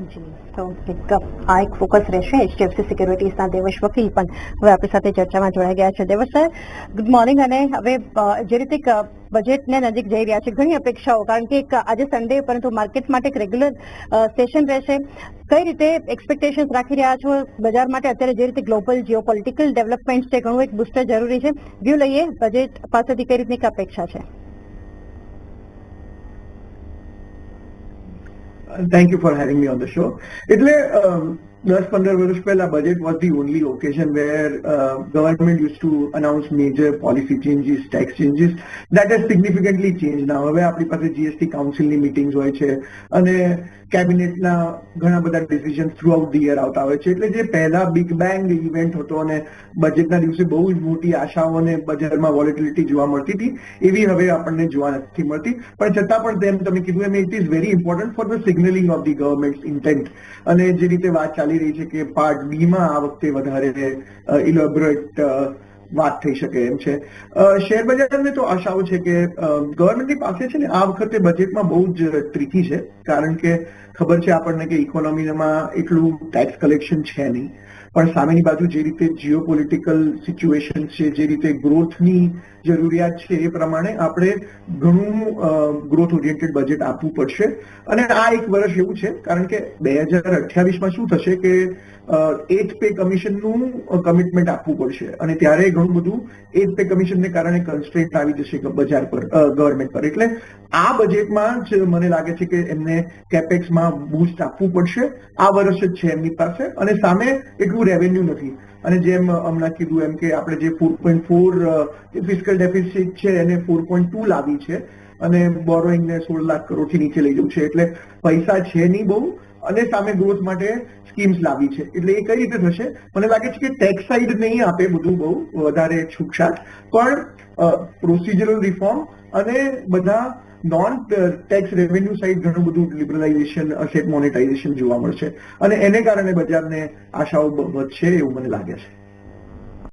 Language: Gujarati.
જી, તો આ એક ફોકસ રહેશે એચડીએફસી સિક્યુરિટીઝના દેવશ વકીલ પણ હવે આપણી સાથે ચર્ચામાં જોડાઈ ગયા છે. દેવશ સર, ગુડ મોર્નિંગ. અને હવે જે રીતે બજેટને નજીક જઈ રહ્યા છે, ઘણી અપેક્ષાઓ, કારણ કે આજે સન્ડે પરંતુ માર્કેટ માટે એક રેગ્યુલર સેશન રહેશે. કઈ રીતે એક્સપેક્ટેશન્સ રાખી રહ્યા છો બજાર માટે? અત્યારે જે રીતે ગ્લોબલ જીઓપોલિટિકલ ડેવલપમેન્ટ છે, ઘણું એક બુસ્ટર જરૂરી છે. વ્યૂ લઈએ બજેટ પાસેથી કઈ રીતની અપેક્ષા છે? Thank you for having me on the show. એટલે 10-15 વર્ષ પહેલા budget was the only occasion where government used to announce major policy changes, tax changes. That has significantly changed now. હવે આપણી પાસે GST કાઉન્સિલની મીટિંગ્સ હોય છે અને કેબિનેટના ઘણા બધા decision through out the year આવતા હોય છે. એટલે જે પહેલા બિગ બેંગ ઇવેન્ટ હતો અને બજેટના દિવસે બહુ જ મોટી આશાઓ અને બજારમાં વોલેટિલિટી જોવા મળતી હતી, એવી હવે આપણને જોવા નથી મળતી. પણ છતાં પણ તેમ તમે કીધું એમ it is very important for the signalling of the government intent. અને જે રીતે વાત ચાલી રહી છે કે પાર્ટ બી માં આ વખતે વધારે ઇલોબોરેટ વાત થઈ શકે એમ છે. શેર બજારને તો આશાઓ છે કે ગવર્મેન્ટની પાસે છે ને આ વખતે બજેટમાં બહુ જ ટ્રિકી છે, કારણ કે ખબર છે આપણને કે ઇકોનોમીમાં એટલું ટેક્સ કલેક્શન છે નહીં, પણ સામેની બાજુ જે રીતે જીઓપોલિટિકલ સિચ્યુએશન છે, જે રીતે ગ્રોથની જરૂરિયાત છે, એ પ્રમાણે આપણે ઘણું ગ્રોથ ઓરિએન્ટેડ બજેટ આપવું પડશે. અને આ એક વર્ષ એવું છે, કારણ કે 2028માં શું થશે કે 8th પે કમિશનનું કમિટમેન્ટ આપવું પડશે અને ત્યારે ઘણું બધું 8th પે કમિશનને કારણે કન્સ્ટ્રેન્ટ આવી જશે બજાર પર, ગવર્મેન્ટ પર. એટલે આ બજેટમાં જ મને લાગે છે કે એમને કેપેક્સમાં બૂસ્ટ આપવું પડશે. આ વર્ષ જ છે એમની પાસે અને સામે એટલું રેવન્યુ નથી. અને જેમ હમણાં કીધું એમ કે આપણે જે 4.4 ફિસ્કલ ડેફિસિટ છે એને 4.2 લાવી છે અને બોરોઈંગને 16 લાખ કરોડથી નીચે લઈ જવું છે. એટલે પૈસા છે નહીં બહુ અને સામે ગ્રોથ માટે સ્કીમ્સ લાવી છે. એટલે એ કઈ રીતે થશે? મને લાગે છે કે ટેક્સ સાઈડ નહીં આપે બધું બહુ વધારે છૂટછાટ, પણ પ્રોસિજરલ રિફોર્મ અને બધા નોન ટેક્સ રેવન્યુ સાઈડ ઘણું બધું લિબરલાઇઝેશન, અસેટ મોનેટાઇઝેશન જોવા મળશે અને એને કારણે બજારને આશાઓ વધશે એવું મને લાગે છે.